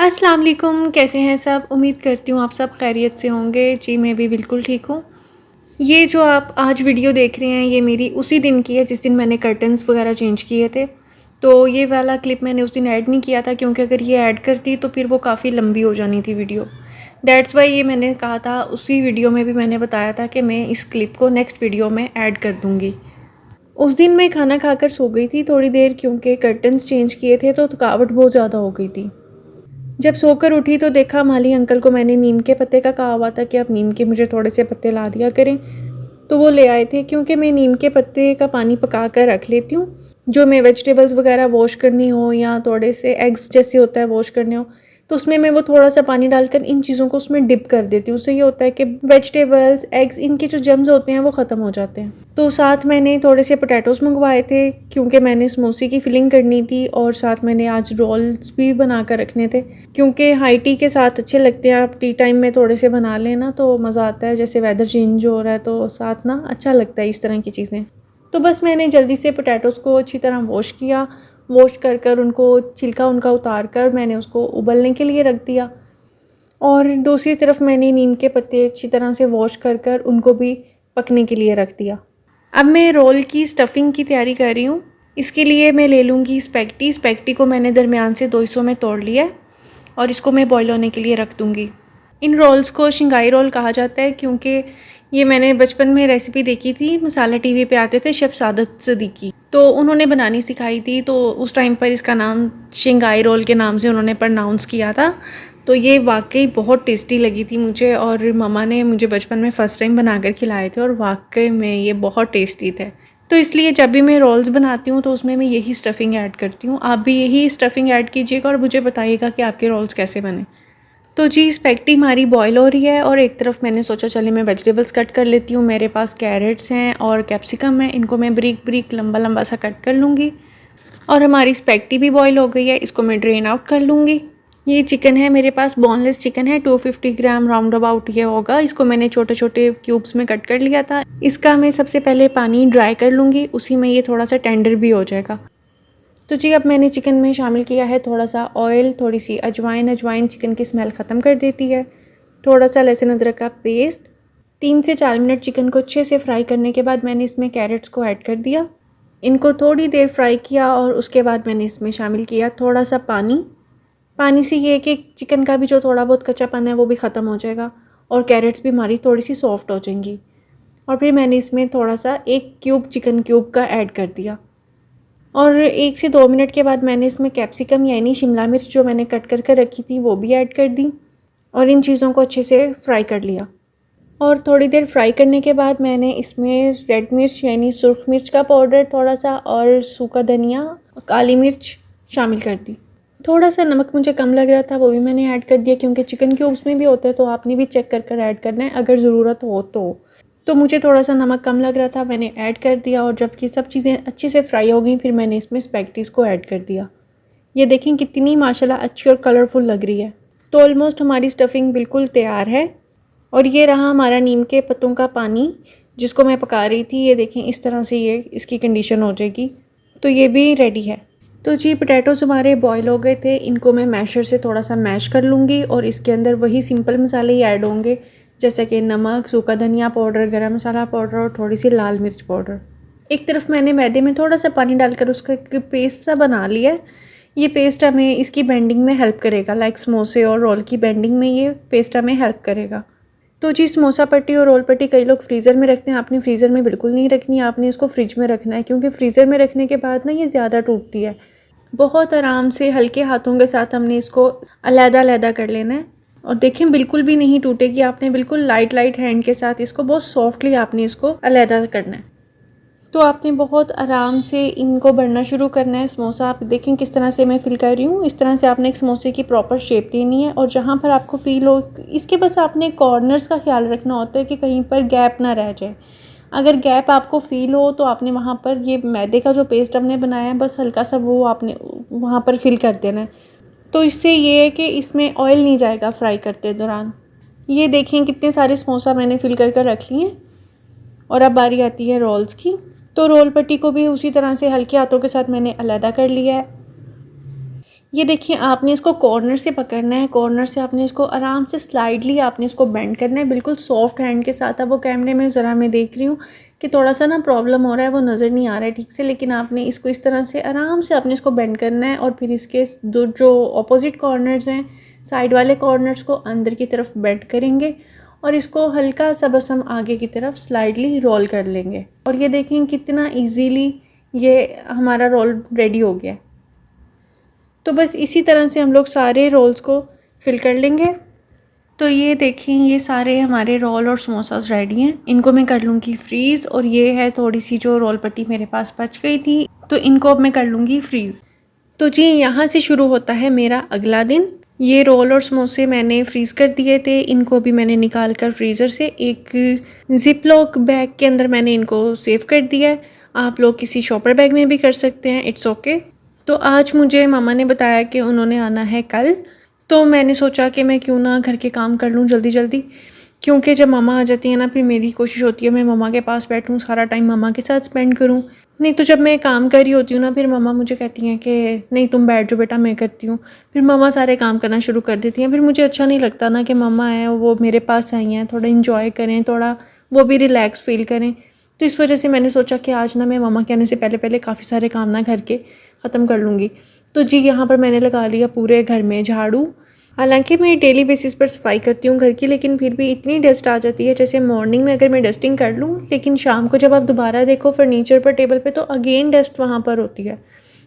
अस्सलाम वालेकुम, कैसे हैं सब? उम्मीद करती हूँ आप सब खैरियत से होंगे। जी, मैं भी बिल्कुल ठीक हूँ। ये जो आप आज वीडियो देख रहे हैं, ये मेरी उसी दिन की है जिस दिन मैंने कर्टन्स वगैरह चेंज किए थे। तो ये वाला क्लिप मैंने उस दिन ऐड नहीं किया था क्योंकि अगर ये ऐड करती तो फिर वो काफ़ी लंबी हो जानी थी वीडियो। दैट्स वाई ये मैंने कहा था, उसी वीडियो में भी मैंने बताया था कि मैं इस क्लिप को नेक्स्ट वीडियो में ऐड कर दूँगी। उस दिन मैं खाना खाकर सो गई थी थोड़ी देर क्योंकि कर्टन्स चेंज किए थे तो थकावट बहुत ज़्यादा हो गई थी। जब सोकर उठी तो देखा माली अंकल को मैंने नीम के पत्ते का कहा हुआ था कि आप नीम के मुझे थोड़े से पत्ते ला दिया करें। तो वो ले आए थे क्योंकि मैं नीम के पत्ते का पानी पका कर रख लेती हूँ। जो मैं वेजिटेबल्स वगैरह वॉश करनी हो या थोड़े से एग्स जैसे होता है वॉश करने हो, तो उसमें मैं वो थोड़ा सा पानी डालकर इन चीज़ों को उसमें डिप कर देती हूँ। उससे ये होता है कि वेजिटेबल्स एग्स इनके जो जर्म्स होते हैं वो ख़त्म हो जाते हैं। तो साथ मैंने थोड़े से पोटैटोज़ मंगवाए थे क्योंकि मैंने समोसे की फिलिंग करनी थी और साथ मैंने आज रोल्स भी बना कर रखने थे क्योंकि हाई टी के साथ अच्छे लगते हैं। आप टी टाइम में थोड़े से बना लेना तो मज़ा आता है, जैसे वेदर चेंज हो रहा है तो साथ ना अच्छा लगता है इस तरह की चीज़ें। तो बस मैंने जल्दी से पोटैटोज़ को अच्छी तरह वॉश किया। वॉश कर उनको छिलका उनका उतार कर मैंने उसको उबलने के लिए रख दिया और दूसरी तरफ मैंने नीम के पत्ते अच्छी तरह से वॉश कर उनको भी पकने के लिए रख दिया। अब मैं रोल की स्टफ़िंग की तैयारी कर रही हूँ। इसके लिए मैं ले लूँगी स्पैगेटी। स्पैगेटी को मैंने दरमियान से 2 हिस्सों में तोड़ लिया है और इसको मैं बॉईल होने के लिए रख दूँगी। इन रोल्स को शंघाई रोल कहा जाता है क्योंकि ये मैंने बचपन में रेसिपी देखी थी, मसाला टीवी पे आते थे शेफ़ सादत सिद्दीकी, तो उन्होंने बनानी सिखाई थी। तो उस टाइम पर इसका नाम शंघाई रोल के नाम से उन्होंने प्रोनाउंस किया था। तो ये वाक़ई बहुत टेस्टी लगी थी मुझे और मम्मा ने मुझे बचपन में फ़र्स्ट टाइम बनाकर खिलाए थे और वाक़ई में ये बहुत टेस्टी थे। तो इसलिए जब भी मैं रोल्स बनाती हूँ तो उसमें मैं यही स्टफ़िंग ऐड करती हूँ। आप भी यही स्टफ़िंग ऐड कीजिएगा और मुझे बताइएगा कि आपके रोल्स कैसे बने। तो जी स्पैगेटी हमारी बॉयल हो रही है और एक तरफ मैंने सोचा चलिए मैं वेजिटेबल्स कट कर लेती हूँ। मेरे पास कैरेट्स हैं और कैप्सिकम है, इनको मैं बारीक बारीक लंबा लंबा सा कट कर लूँगी। और हमारी स्पैगेटी भी बॉयल हो गई है, इसको मैं ड्रेन आउट कर लूँगी। ये चिकन है मेरे पास, बोनलेस चिकन है, 250 ग्राम राउंड अबाउट ये होगा। इसको मैंने छोटे छोटे क्यूब्स में कट कर लिया था। इसका मैं सबसे पहले पानी ड्राई कर लूँगी, उसी में ये थोड़ा सा टेंडर भी हो जाएगा। तो जी अब मैंने चिकन में शामिल किया है थोड़ा सा ऑयल, थोड़ी सी अजवाइन। अजवाइन चिकन की स्मेल ख़त्म कर देती है। थोड़ा सा लहसुन अदरक का पेस्ट। 3 से 4 मिनट चिकन को अच्छे से फ्राई करने के बाद मैंने इसमें कैरेट्स को ऐड कर दिया। इनको थोड़ी देर फ्राई किया और उसके बाद मैंने इसमें शामिल किया थोड़ा सा पानी। पानी से ये है कि चिकन का भी जो थोड़ा बहुत कच्चापन है वो भी ख़त्म हो जाएगा और कैरेट्स भी हमारी थोड़ी सी सॉफ्ट हो जाएंगी। और फिर मैंने इसमें थोड़ा सा 1 क्यूब चिकन क्यूब का ऐड कर दिया और 1 से 2 मिनट के बाद मैंने इसमें कैप्सिकम यानी शिमला मिर्च जो मैंने कट कर रखी थी वो भी ऐड कर दी और इन चीज़ों को अच्छे से फ्राई कर लिया। और थोड़ी देर फ्राई करने के बाद मैंने इसमें रेड मिर्च यानी सुर्ख मिर्च का पाउडर थोड़ा सा और सूखा धनिया, काली मिर्च शामिल कर दी। थोड़ा सा नमक मुझे कम लग रहा था, वो भी मैंने ऐड कर दिया क्योंकि चिकन क्यूब्स में भी होता है तो आपने भी चेक कर ऐड करना है अगर ज़रूरत हो तो मुझे थोड़ा सा नमक कम लग रहा था, मैंने ऐड कर दिया और जबकि सब चीज़ें अच्छे से फ्राई हो गई फिर मैंने इसमें स्पैगेटीज़ को ऐड कर दिया। ये देखें कितनी माशाल्लाह अच्छी और कलरफुल लग रही है। तो ऑलमोस्ट हमारी स्टफ़िंग बिल्कुल तैयार है और ये रहा हमारा नीम के पत्तों का पानी जिसको मैं पका रही थी। ये देखें इस तरह से ये इसकी कंडीशन हो जाएगी। तो ये भी रेडी है। तो जी पोटैटोज़ हमारे बॉयल हो गए थे, इनको मैं मैशर से थोड़ा सा मैश कर लूँगी और इसके अंदर वही सिंपल मसाले ही ऐड होंगे जैसे कि नमक, सूखा धनिया पाउडर, गरम मसाला पाउडर और थोड़ी सी लाल मिर्च पाउडर। एक तरफ मैंने मैदे में थोड़ा सा पानी डालकर उसका एक पेस्ट सा बना लिया है। ये पेस्ट हमें इसकी बेंडिंग में हेल्प करेगा, लाइक समोसे और रोल की बेंडिंग में ये पेस्ट हमें हेल्प करेगा। तो जी समोसा पट्टी और रोल पट्टी कई लोग फ्रीज़र में रखते हैं, आपने फ्रीज़र में बिल्कुल नहीं रखनी, आपने इसको फ्रिज में रखना है क्योंकि फ्रीज़र में रखने के बाद ना ये ज़्यादा टूटती है। बहुत आराम से हल्के हाथों के साथ हमने इसको अलग-अलग कर लेना है और देखें बिल्कुल भी नहीं टूटेगी। आपने बिल्कुल लाइट हैंड के साथ इसको बहुत सॉफ्टली आपने इसको अलग करना है। तो आपने बहुत आराम से इनको बढ़ना शुरू करना है। समोसा आप देखें किस तरह से मैं फिल कर रही हूँ, इस तरह से आपने एक समोसे की प्रॉपर शेप देनी है और जहाँ पर आपको फील हो इसके बस आपने कॉर्नर्स का ख्याल रखना होता है कि कहीं पर गैप ना रह जाए। अगर गैप आपको फ़ील हो तो आपने वहाँ पर ये मैदे का जो पेस्ट हमने बनाया है बस हल्का सा वो आपने वहाँ पर फिल कर देना है। तो इससे ये है कि इसमें ऑयल नहीं जाएगा फ्राई करते दौरान। ये देखें कितने सारे समोसा मैंने फिल कर रख लिए हैं और अब बारी आती है रोल्स की। तो रोल पट्टी को भी उसी तरह से हल्के हाथों के साथ मैंने अलग कर लिया है। ये देखिए, आपने इसको कॉर्नर से पकड़ना है, कॉर्नर से आपने इसको आराम से स्लाइडली आपने इसको बेंड करना है, बिल्कुल सॉफ्ट हैंड के साथ। अब वो कैमरे में ज़रा मैं देख रही हूँ कि थोड़ा-सा ना प्रॉब्लम हो रहा है, वो नज़र नहीं आ रहा है ठीक से, लेकिन आपने इसको इस तरह से आराम से आपने इसको बेंड करना है और फिर इसके जो ऑपोजिट कॉर्नर्स हैं, साइड वाले कॉर्नर्स को अंदर की तरफ बेंड करेंगे और इसको हल्का सा बस हम आगे की तरफ स्लाइडली रोल कर लेंगे। और ये देखें कितना ईज़िली ये हमारा रोल रेडी हो गया है। तो बस इसी तरह से हम लोग सारे रोल्स को फिल कर लेंगे। तो ये देखें, ये सारे हमारे रोल और समोसास रेडी हैं। इनको मैं कर लूँगी फ्रीज़। और ये है थोड़ी सी जो रोल पट्टी मेरे पास बच गई थी, तो इनको अब मैं कर लूँगी फ्रीज़। तो जी, यहाँ से शुरू होता है मेरा अगला दिन। ये रोल और समोसे मैंने फ्रीज़ कर दिए थे, इनको भी मैंने निकाल कर फ्रीज़र से एक ज़िप लॉक बैग के अंदर मैंने इनको सेव कर दिया है। आप लोग किसी शॉपर बैग में भी कर सकते हैं, इट्स ओके। तो आज मुझे मम्मा ने बताया कि उन्होंने आना है कल, तो मैंने सोचा कि मैं क्यों ना घर के काम कर लूँ जल्दी जल्दी, क्योंकि जब मम्मा आ जाती है ना, फिर मेरी कोशिश होती है मैं मम्मा के पास बैठूँ, सारा टाइम मम्मा के साथ स्पेंड करूँ। नहीं तो जब मैं काम कर रही होती हूँ ना, फिर मम्मा मुझे कहती हैं कि नहीं तुम बैठ जाओ बेटा, मैं करती हूँ। फिर मम्मा सारे काम करना शुरू कर देती हैं। फिर मुझे अच्छा नहीं लगता ना कि मम्मा आए वो मेरे पास आई हैं, थोड़ा इंजॉय करें, थोड़ा वो भी रिलैक्स फील करें। तो इस वजह से मैंने सोचा कि आज ना मैं मम्मा के आने से पहले पहले काफ़ी सारे काम ना घर के ख़त्म कर लूँगी। तो जी, यहाँ पर मैंने लगा लिया पूरे घर में झाड़ू। हालांकि मैं डेली बेसिस पर सफाई करती हूँ घर की, लेकिन फिर भी इतनी डस्ट आ जाती है। जैसे मॉर्निंग में अगर मैं डस्टिंग कर लूँ, लेकिन शाम को जब आप दोबारा देखो फर्नीचर पर, टेबल पे, तो अगेन डस्ट वहाँ पर होती है।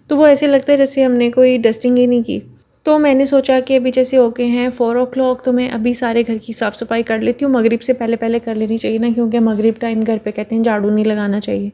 तो वो ऐसे लगता है जैसे हमने कोई डस्टिंग ही नहीं की। तो मैंने सोचा कि अभी जैसे हो गए हैं 4 o'clock, तो मैं अभी सारे घर की साफ़ सफाई कर लेती हूँ। मगरिब से पहले पहले कर लेनी चाहिए ना, क्योंकि मगरिब टाइम घर पे कहते हैं झाड़ू नहीं लगाना चाहिए।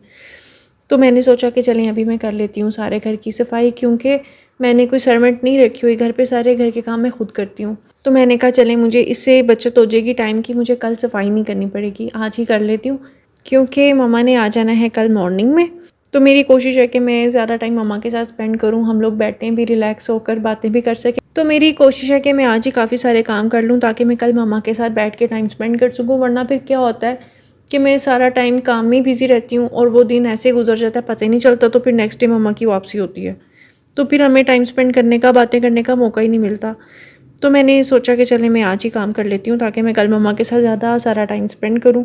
तो मैंने सोचा कि चलें अभी मैं कर लेती हूँ सारे घर की सफाई, क्योंकि मैंने कोई सर्वेंट नहीं रखी हुई घर पे, सारे घर के काम मैं खुद करती हूँ। तो मैंने कहा चलें, मुझे इससे बचत हो जाएगी टाइम की, मुझे कल सफाई नहीं करनी पड़ेगी, आज ही कर लेती हूँ, क्योंकि मम्मा ने आ जाना है कल मॉर्निंग में। तो मेरी कोशिश है कि मैं ज़्यादा टाइम मम्मा के साथ स्पेंड करूँ, हम लोग बैठें भी, रिलैक्स होकर बातें भी कर सकें। तो मेरी कोशिश है कि मैं आज ही काफ़ी सारे काम कर लूँ, ताकि मैं कल मम्मा के साथ बैठ के टाइम स्पेंड कर सकूँ। वरना फिर क्या होता है कि मैं सारा टाइम काम में बिज़ी रहती हूँ और वो दिन ऐसे गुजर जाता है, पता ही नहीं चलता। तो फिर नेक्स्ट डे मम्मा की वापसी होती है, तो फिर हमें टाइम स्पेंड करने का, बातें करने का मौका ही नहीं मिलता। तो मैंने सोचा कि चले मैं आज ही काम कर लेती हूँ, ताकि मैं कल मम्मा के साथ ज़्यादा सारा टाइम स्पेंड करूँ।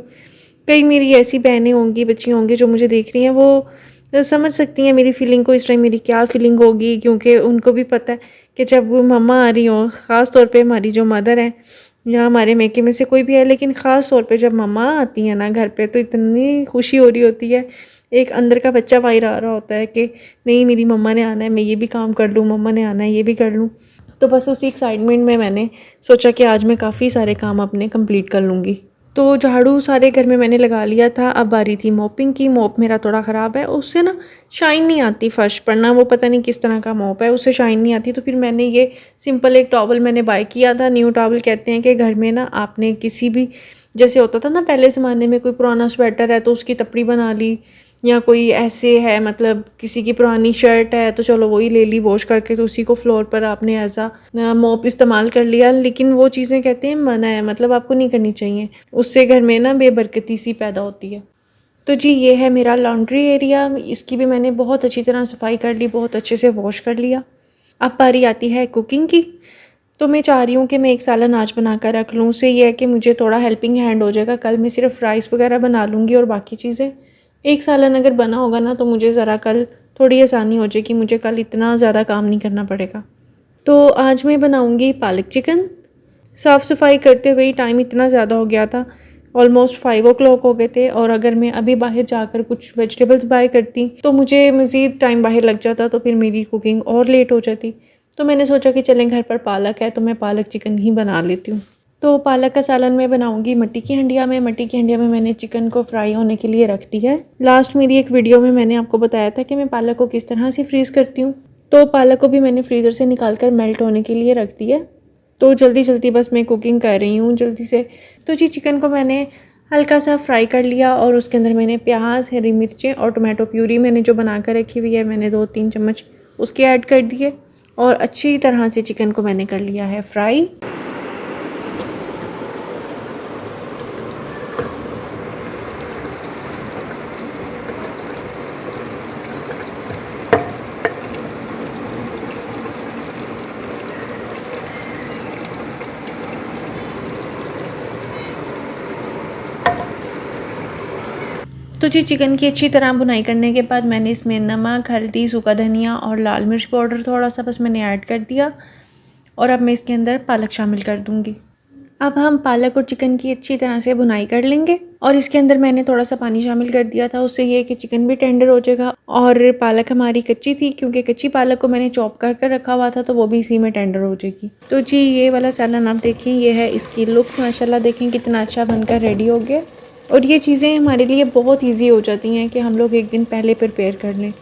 कई मेरी ऐसी बहनें होंगी, बच्ची होंगी जो मुझे देख रही हैं, वो समझ सकती हैं मेरी फ़ीलिंग को, इस टाइम मेरी क्या फ़ीलिंग होगी, क्योंकि उनको भी पता है कि जब मम्मा आ रही हों, ख़ास तौर पे हमारी जो मदर हैं या हमारे मेके में से कोई भी है, लेकिन ख़ास तौर पे जब मम्मा आती हैं ना घर पे, तो इतनी खुशी हो रही होती है। एक अंदर का बच्चा बाहर आ रहा होता है कि नहीं मेरी मम्मा ने आना है, मैं ये भी काम कर लूँ, मम्मा ने आना है ये भी कर लूँ। तो बस उसी एक्साइटमेंट में मैंने सोचा कि आज मैं काफ़ी सारे काम अपने कंप्लीट कर लूँगी। तो झाड़ू सारे घर में मैंने लगा लिया था। अब बारी थी मोपिंग की। मोप मेरा थोड़ा ख़राब है, उससे ना शाइन नहीं आती फर्श पर ना, वो पता नहीं किस तरह का मोप है, उससे शाइन नहीं आती। तो फिर मैंने ये सिंपल एक टॉवल मैंने बाय किया था। न्यू टॉवल कहते हैं कि घर में ना आपने किसी भी, जैसे होता था ना पहले ज़माने में, कोई पुराना स्वेटर है तो उसकी तपड़ी बना ली, या कोई ऐसे है मतलब किसी की पुरानी शर्ट है तो चलो वही ले ली वॉश करके, तो उसी को फ्लोर पर आपने एज आ मॉप इस्तेमाल कर लिया। लेकिन वो चीज़ें कहते हैं मना है, मतलब आपको नहीं करनी चाहिए, उससे घर में ना बेबरकती सी पैदा होती है। तो जी, ये है मेरा लॉन्ड्री एरिया, इसकी भी मैंने बहुत अच्छी तरह सफाई कर ली, बहुत अच्छे से वॉश कर लिया। अब बारी आती है कुकिंग की। तो मैं चाह रही हूँ कि मैं एक सालन आज बना कर रख लूँ, उससे ये है कि मुझे थोड़ा हेल्पिंग हैंड हो जाएगा। कल मैं सिर्फ राइस वगैरह बना लूँगी और बाकी चीज़ें, एक सालन अगर बना होगा ना, तो मुझे ज़रा कल थोड़ी आसानी हो जाएगी, मुझे कल इतना ज़्यादा काम नहीं करना पड़ेगा। तो आज मैं बनाऊँगी पालक चिकन। साफ़ सफाई करते हुए ही टाइम इतना ज़्यादा हो गया था, ऑलमोस्ट 5 o'clock हो गए थे। और अगर मैं अभी बाहर जाकर कुछ वेजिटेबल्स बाय करती तो मुझे मज़ीद टाइम बाहर लग जाता, तो फिर मेरी कुकिंग और लेट हो जाती। तो मैंने सोचा कि चलें घर पर पालक है तो मैं पालक चिकन ही बना लेती हूँ। तो पालक का सालन मैं बनाऊंगी मट्टी की हंडिया में। मट्टी की हंडिया में मैंने चिकन को फ्राई होने के लिए रख दिया है। लास्ट मेरी एक वीडियो में मैंने आपको बताया था कि मैं पालक को किस तरह से फ्रीज़ करती हूँ। तो पालक को भी मैंने फ्रीज़र से निकाल कर मेल्ट होने के लिए रख दिया। तो जल्दी जल्दी बस मैं कुकिंग कर रही हूँ जल्दी से। तो जी, चिकन को मैंने हल्का सा फ्राई कर लिया और उसके अंदर मैंने प्याज, हरी मिर्चें और टोमेटो प्यूरी मैंने जो बना कर रखी हुई है, मैंने 2-3 चम्मच उसके ऐड कर दिए और अच्छी तरह से चिकन को मैंने कर लिया है फ्राई। तो जी चिकन की अच्छी तरह भुनाई करने के बाद मैंने इसमें नमक, हल्दी, सूखा धनिया और लाल मिर्च पाउडर थोड़ा सा बस मैंने ऐड कर दिया और अब मैं इसके अंदर पालक शामिल कर दूँगी। अब हम पालक और चिकन की अच्छी तरह से भुनाई कर लेंगे और इसके अंदर मैंने थोड़ा सा पानी शामिल कर दिया था, उससे ये है कि चिकन भी टेंडर हो जाएगा और पालक हमारी कच्ची थी क्योंकि कच्ची पालक को मैंने चॉप कर कर रखा हुआ था तो वो भी इसी में टेंडर हो जाएगी। तो जी ये वाला सालन आप देखें, ये है इसकी लुक, माशाल्लाह देखें कितना अच्छा बनकर रेडी हो गया। और ये चीज़ें हमारे लिए बहुत ईजी हो जाती हैं कि हम लोग एक दिन पहले प्रिपेयर कर लें।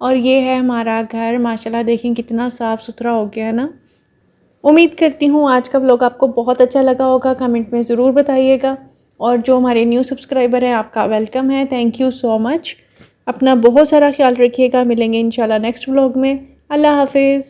और ये है हमारा घर, माशाल्लाह देखें कितना साफ़ सुथरा हो गया है ना। उम्मीद करती हूँ आज का व्लॉग आपको बहुत अच्छा लगा होगा, कमेंट में ज़रूर बताइएगा। और जो हमारे न्यू सब्सक्राइबर हैं आपका वेलकम है, थैंक यू सो मच। अपना बहुत सारा ख्याल रखिएगा, मिलेंगे इंशाल्लाह नेक्स्ट व्लॉग में। अल्लाह हाफिज़।